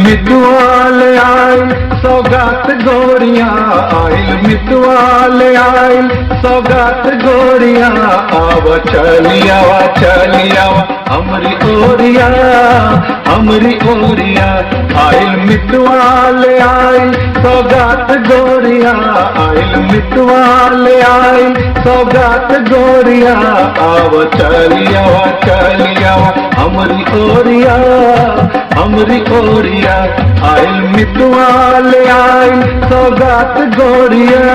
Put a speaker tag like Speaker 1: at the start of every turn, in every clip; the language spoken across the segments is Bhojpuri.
Speaker 1: मितवाल आइल सौगात गोरिया, आइल मितवाल आइल सौगात गोरिया, आवा चलियावा चलियावा हमरी ओरिया, हमरी ओरिया। आइल मितवाल आइल सौगात गोरिया, आइल मितवाल आइल सौगात गोरिया, आवा चलियावा चलियावा हमरी ओरिया, हमरी ओरिया। आइल मितवाल आइल सौगात गोरिया।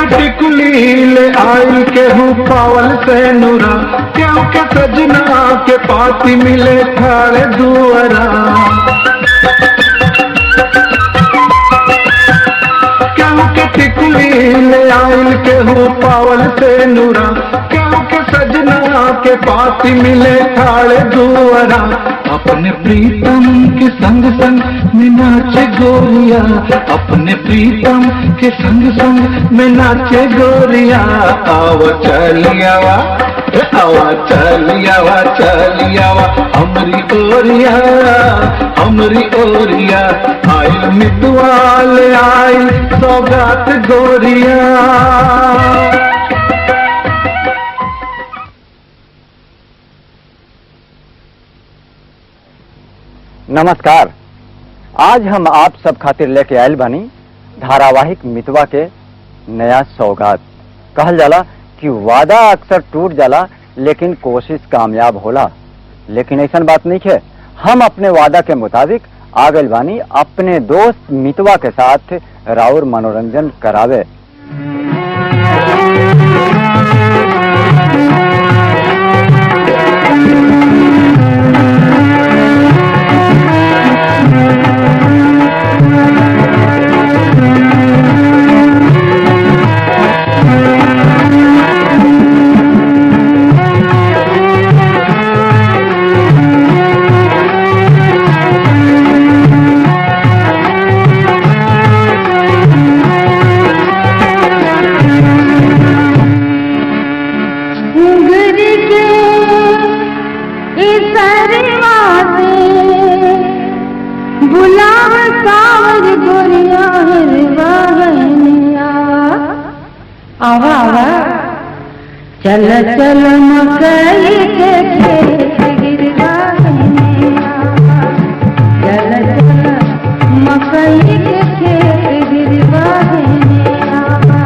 Speaker 1: टिकुली आइल के हूँ पावल से नूरा, क्यों के सजना के पाती मिले ठाड़े दुआरा। क्यों के टिकुली आइल के हूँ पावल से नूरा, क्यों के सजना के पाती मिले ठाड़े दुआरा। अपने प्रीतम के संग संग में नाचे गोरिया, अपने प्रीतम के संग संग में नाचे गोरिया, आवा चलियावा, आवा चलियावा चलियावा हमरी ओरिया, हमरी ओरिया। आइल मितवाल आइल सौगात गोरिया।
Speaker 2: नमस्कार। आज हम आप सब खातिर लेके आयल बानी धारावाहिक मितवा के नया सौगात। कहल जाला कि वादा अक्सर टूट जाला लेकिन कोशिश कामयाब होला, लेकिन ऐसा बात नहीं है। हम अपने वादा के मुताबिक आ गइल बानी अपने दोस्त मितवा के साथ राउर मनोरंजन करावे।
Speaker 3: आवा आवा चल चल मकई के खेत गिरवा देने आवा, चल चल मकई के खेत गिरवा देने आवा,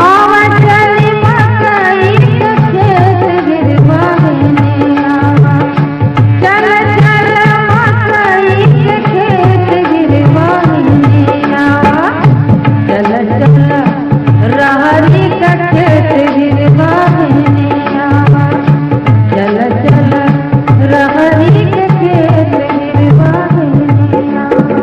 Speaker 3: आवा चल मकई के खेत गिरवा देने आवा, चल चल मकई के खेत गिरवा देने आवा, चल चल रहरी का खेत गिरवा देने आवा, चल चल रहरी के खेत गिरवा देने आवा।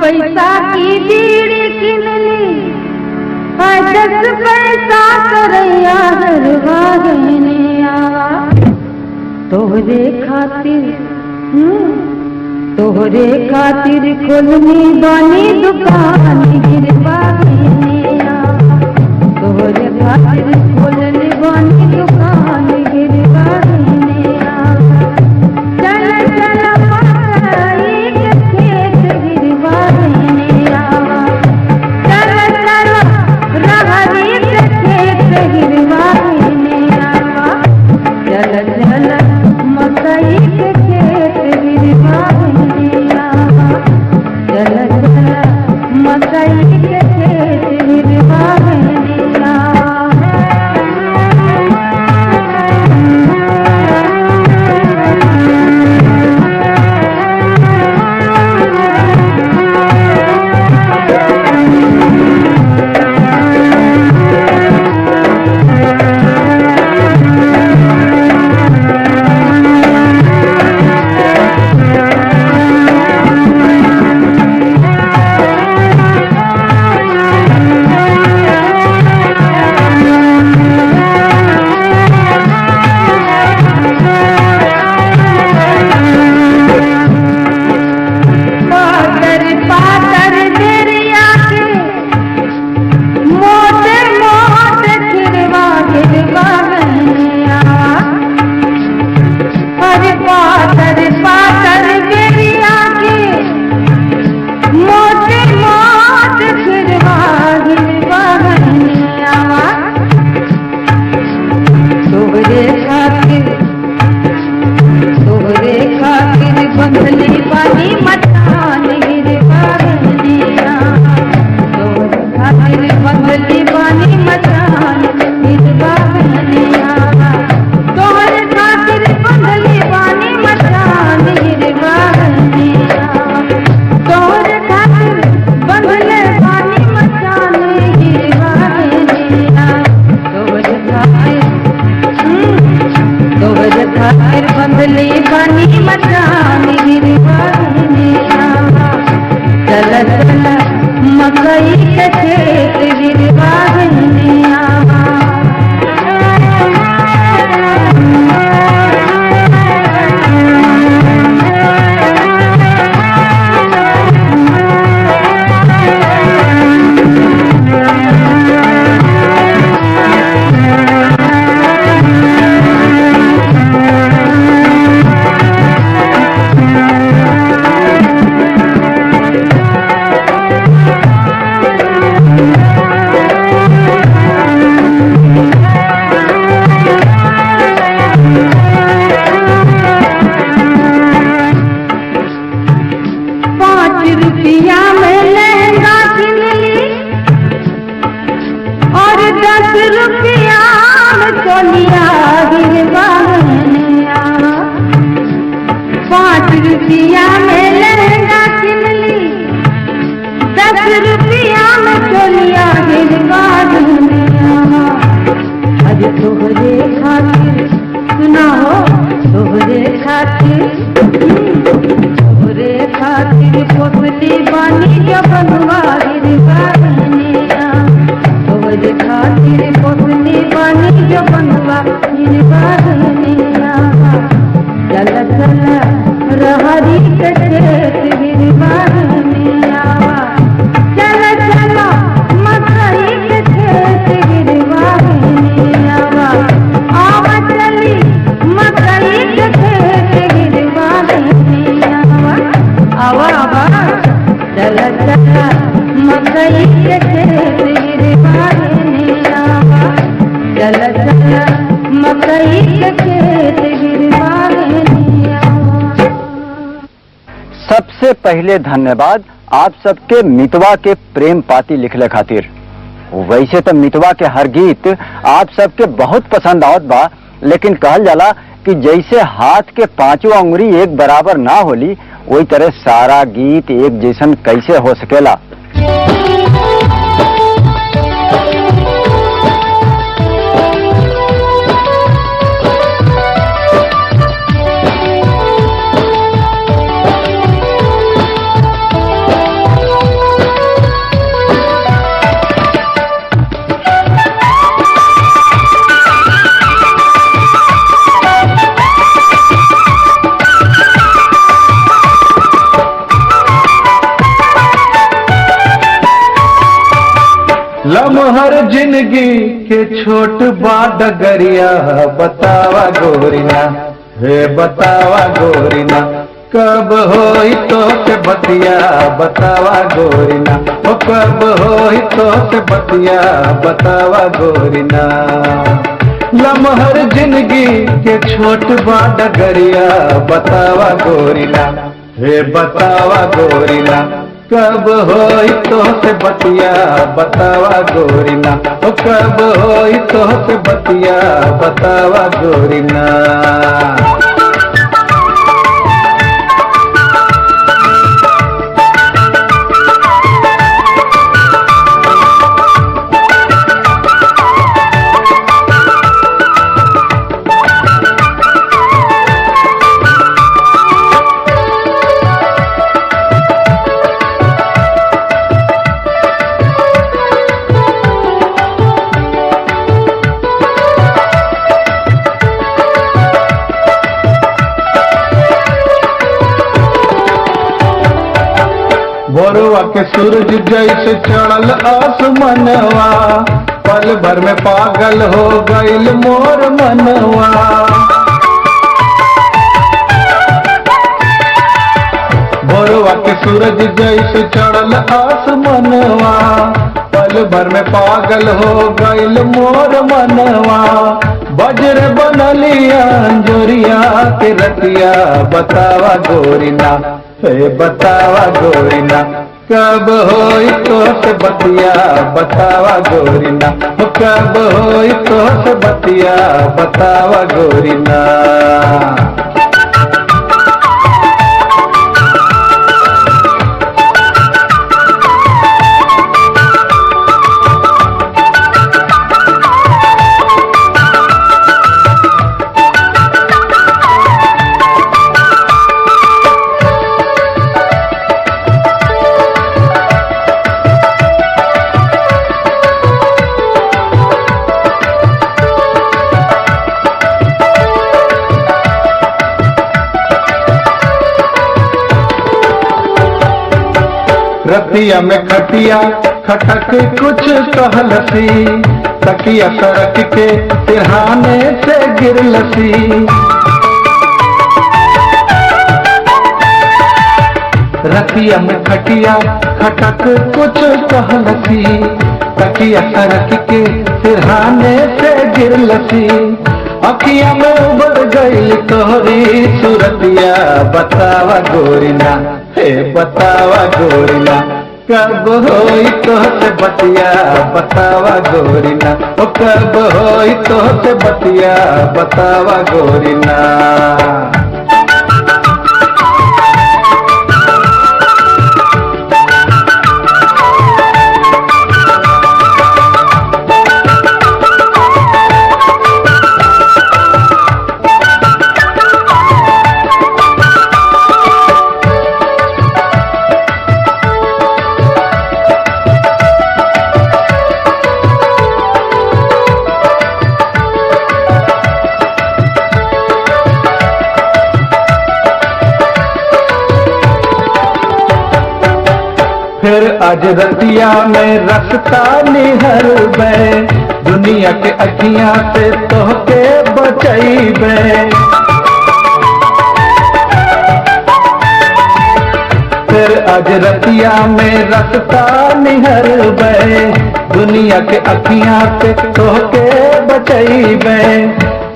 Speaker 3: पैसा की बीड़ी किन ली, 10 पैसा करैया हरवा देने आवा, तोहरे खातिर खोलनी बानी दुकान गिरवा देने आवा, तोहरे खातिर खोलनी बानी दुकान गिरवा देने आवा, चल खातिर बंधले बनी मचान गिरवाने आवा चल चल मकई के खेत गिरवाने आवा रुपया में लहंगा किन ली और 10 रुपया में चोलिया गिरवाने आवा 5 रुपया में लहंगा किन ली 10 रुपया में चोलिया गिरवाने आवा अरे तोहरे खातिर सुना हो तोहरे खातिर पोतली बानी जब बनुआरी बाने तोरे खातिर पोतली बानी जब बनुआरी बाने चल चल रहरी के खेत गिरवाने आवा चल चल मकई के खेत गिरवाने आवा आवा चली मकई के खेत गिरवाने आवा आवा आवा चल चल मकई के खेत गिरवाने आवा चल चल मकई के खेत गिरवाने आवा।
Speaker 2: सबसे पहले धन्यवाद आप सबके मितवा के प्रेम पाती लिखले खातिर। वैसे तो मितवा के हर गीत आप सबके बहुत पसंद आवत बा, लेकिन कहल जाला कि जैसे हाथ के पांचों अंगुरी एक बराबर ना होली वही तरह सारा गीत एक जैसन कैसे हो सकेला।
Speaker 1: लमहर जिंदगी के छोट बा डगरिया बतावा गोरिना हे बतावा गोरिना कब होई तो से बतिया बतावा गोरिना ओ कब होई तो से बतिया बतावा गोरिना लमहर जिंदगी के छोट बा डगरिया बतावा गोरिना हे बतावा गोरिना कब होई तो से बतिया बतावा गोरिना ओ कब होई तो से बतिया बतावा गोरिना। भोरवा के सूरज जैसे चढ़ल आसमनवा पल भर में पागल हो गईल मोर मनवा भोरवा के सूरज जैसे चढ़ल आसमनवा पल भर में पागल हो गईल मोर मनवा वज्र बनलिया अंजोरिया के रतिया बतावा गोरिना हे बतावा गोरिना कब होई तो से बतिया बतावा गोरिना कब होई तो से बतिया बतावा गोरिना। रतिया में खटिया खटक कुछ कहलसी, तकिया सरक के सिरहाने से गिरलसी। रतिया में खटिया खटक कुछ कहलसी, तकिया सरक के सिरहाने से गिरलसी। अखिया में उबर गई तोहरी सूरतिया, बतावा गोरिना हे बतावा गोरिना, कब होई तोहसे बतिया बतावा गोरिना, ओ कब होई तोहसे बतिया बतावा गोरिना। फिर आज रतिया में रखता निहर बे, दुनिया के अखियां से तोहके बचैबे। फिर आज रतिया में रखता निहर बे, दुनिया के अखियां से तोहके बचैबे।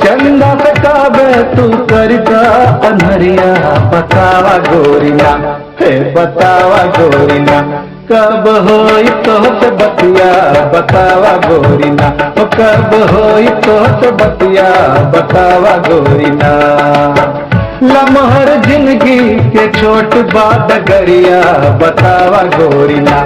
Speaker 1: चंदा से काबे तू करदा अनहरिया, बतावा गोरिना हे बतावा गोरिना, कब होई तोहसे बतिया बतावा गोरिना, ओ कब होई तोहसे बतिया बतावा गोरिना। लमहर जिंदगी के छोट बात गरिया, बतावा गोरिना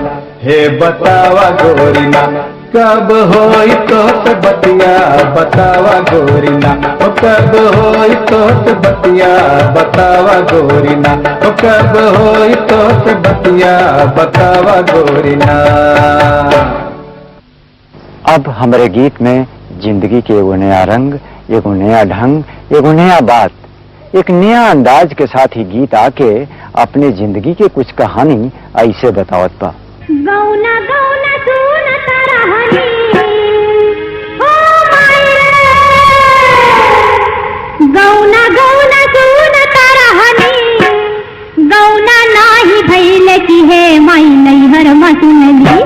Speaker 1: हे बतावा गोरिना, कब होई तोहसे बतिया बतावा गोरिना, ओ कब होई तोहसे बतिया बतावा गोरिना, ओ कब होई तोहसे बतिया बतावा गोरिना।
Speaker 2: अब हमारे गीत में जिंदगी के एगो नया रंग, एगो नया ढंग, एगो नया बात, एक नया अंदाज के साथ ही गीत आके अपने जिंदगी के कुछ कहानी ऐसे बतावत बा।
Speaker 3: गौना गौना सुन तरहनी, ओ मायरे गौना गौना सुन तरहनी, गौना नाही भइले की हे माई नैहर मसुनली,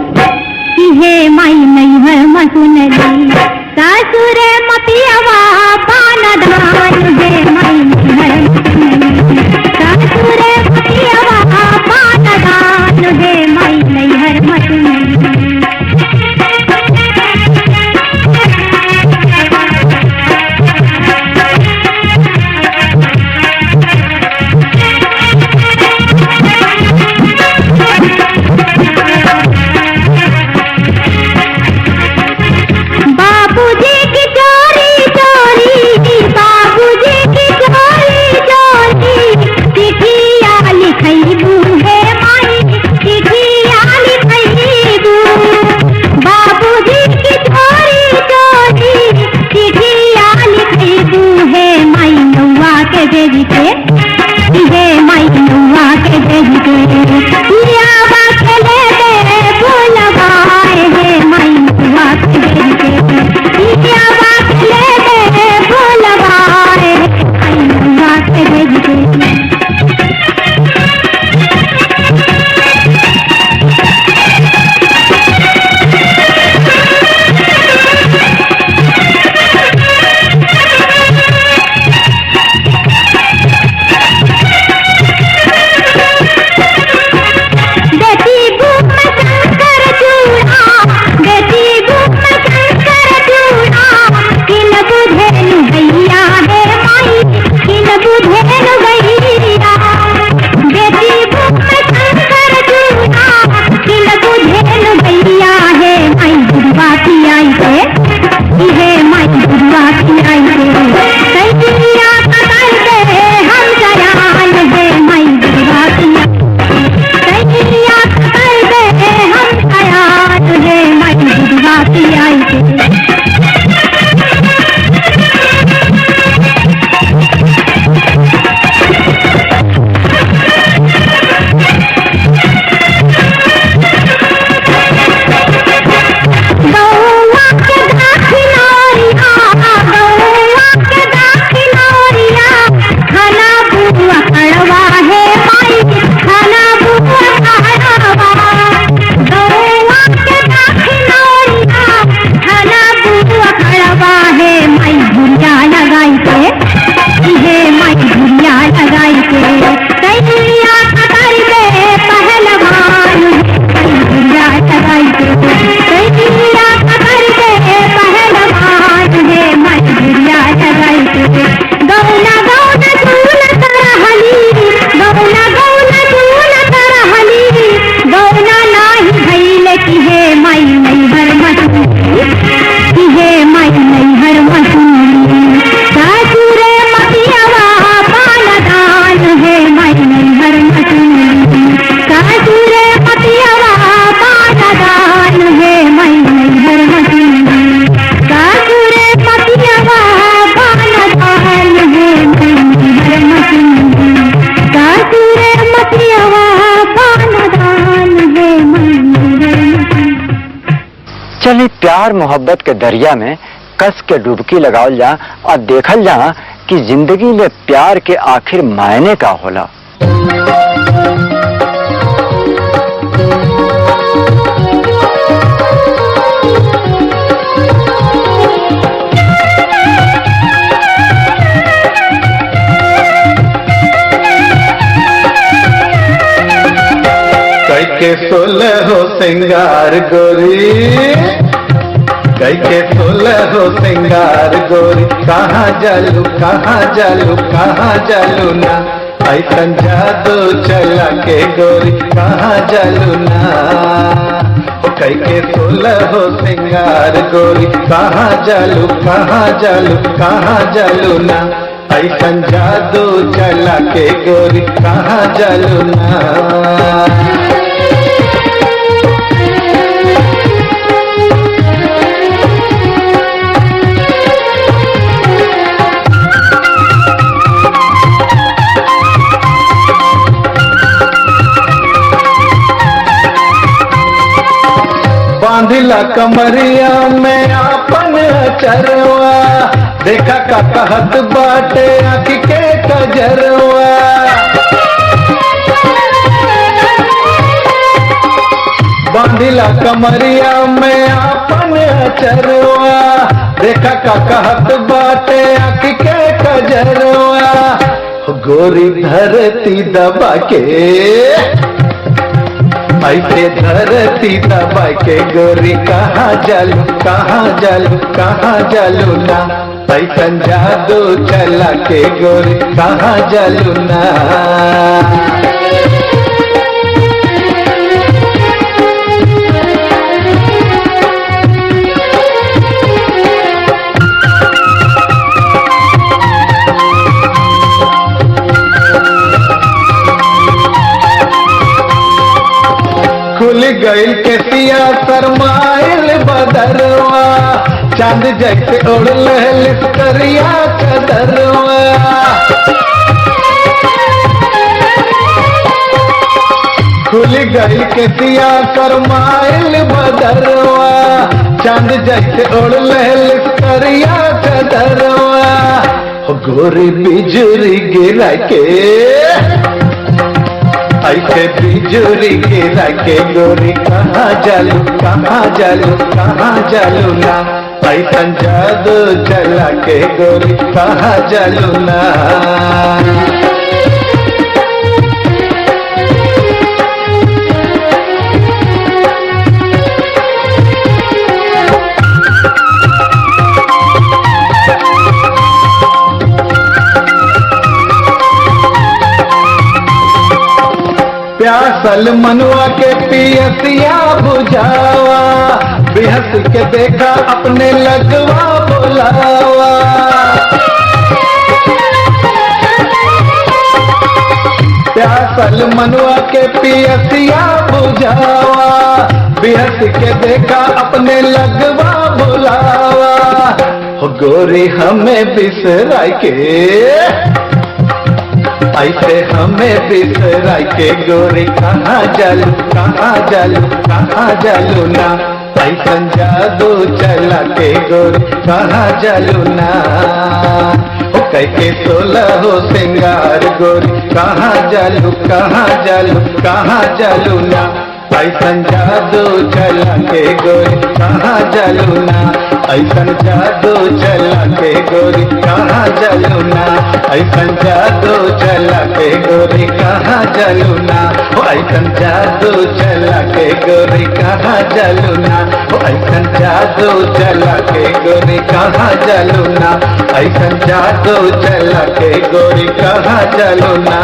Speaker 3: की हे माई नैहर मसुनली। सासुरे मतियावा पान धान हे माई नैहर मसुनली, सासुरे मतियावा पान धान हे माई नैहर मसुनली। बाबूजी की चोरी चोरी, बाबूजी की चोरी चोरी, चिठिया लिखैबू हे माई चिठिया लिखैबू। बाबूजी की चोरी चोरी, चिठिया लिखैबू हे माई नौवा के देवी के, हे माई नौवा के देवी के। यावा खेले दे फूलवाए हे माई नौवा के देवी के, यावा खेले दे फूलवाए हे माई नौवा के देवी के।
Speaker 2: प्यार मोहब्बत के दरिया में कस के डुबकी लगावल जा और देखल जा कि जिंदगी में प्यार के आखिर मायने का होला।
Speaker 1: कैके सोलह हो सिंगार गोरी, कैके सोलह हो सिंगार गोरी, कहाँ जालू कहाँ जालू कहाँ जालू ना, ऐसन जादू चला के गोरी कहाँ जालू ना। कैके सोलह हो सिंगार गोरी, कहाँ जालू कहाँ जालू कहाँ जालू ना, ऐसन जादू चला के गोरी कहाँ जालू ना। बांधिला कमरिया में आपन चरवा, देखा का कहत बाटे आँख के कजरवा। बांधिला कमरिया में आपन चरवा, देखा का कहत बाटे आँख के कजरवा। गोरी धरती दबा के, ऐसे धरती दबा के गोरी कहाँ जालू कहाँ जालू कहाँ जालू ना, ऐसन जादू चला के गोरी कहाँ जालू ना। खुल गईल के सिया सरमाइल बदरवा, चांद जैसे उड़ल लिस्करिया कदरवा। खुल गईल के सिया सरमाइल बदरवा, चांद जैसे उड़ल लिस्करिया कदरवा। गोरी बिजुरी गिरा के, ऐसे बिजुरी गिरा के गोरी कहाँ जालू कहाँ जालू कहाँ जालू ना, ऐसन जादू चला के गोरी कहाँ जालू ना। प्यासल मनवा के पियसिया बुझावा, बेहस के देखा अपने लगवा बुलावा। प्यासल मनवा के पियसिया बुझावा, बेहस के देखा अपने लगवा बुलावा। गोरी हमें बिसरा के, ऐसे हमें बिसरा के गोरी कहाँ जालू कहाँ जालू कहाँ जालू ना, ऐसन जादू चला के गोरी कहाँ जालू ना। कैके सोलह हो सिंगार गोरी, कहाँ जालू कहाँ जालू कहाँ जालू ना, ऐसन जादू चला के गोरी कहाँ जालू ना, ऐसन जादू चला के गोरी कहाँ जालू ना, ऐसन जादू चला के गोरी कहाँ जालू ना, ऐसन जादू चला के गोरी कहाँ जालू ना, ऐसन जादू चला के गोरी कहाँ जालू ना, ऐसन जादू चला के गोरी कहाँ जालू ना।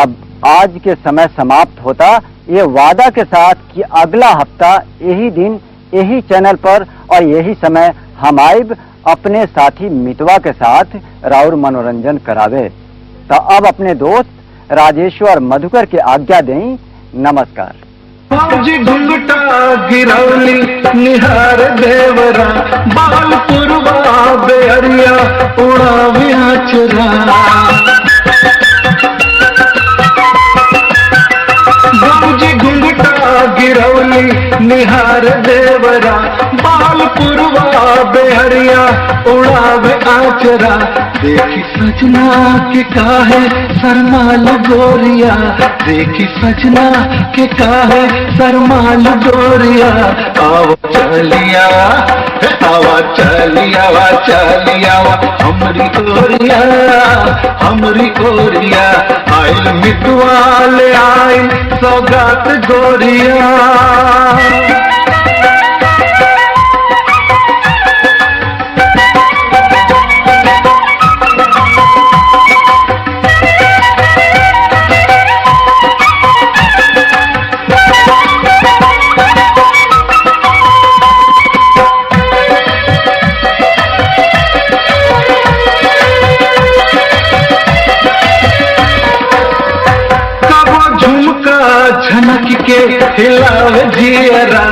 Speaker 2: अब आज के समय समाप्त होता ये वादा के साथ कि अगला हफ्ता यही दिन यही चैनल पर और यही समय हम आइब अपने साथी मितवा के साथ राउर मनोरंजन करावे। तो अब अपने दोस्त राजेश्वर मधुकर के आज्ञा दें। नमस्कार।
Speaker 1: बाजी घुंघटा गिरौली निहार देवरा, बाल पुरवा बेअरिया उड़ाविया चुरा। बाजी घुंघटा गिरौली निहार देवरा, हरिया उड़ावे आचरा, देखी सजना के काहे सरमाल गोरिया, देखी सजना के काहे सरमाल गोरिया। आओ चलिया, आवा चलिया, वा चलिया, वा हमरी गोरिया, हमरी गोरिया। आइल मितवाल आइल सौगात गोरिया। झनक के हिलावे जियरा,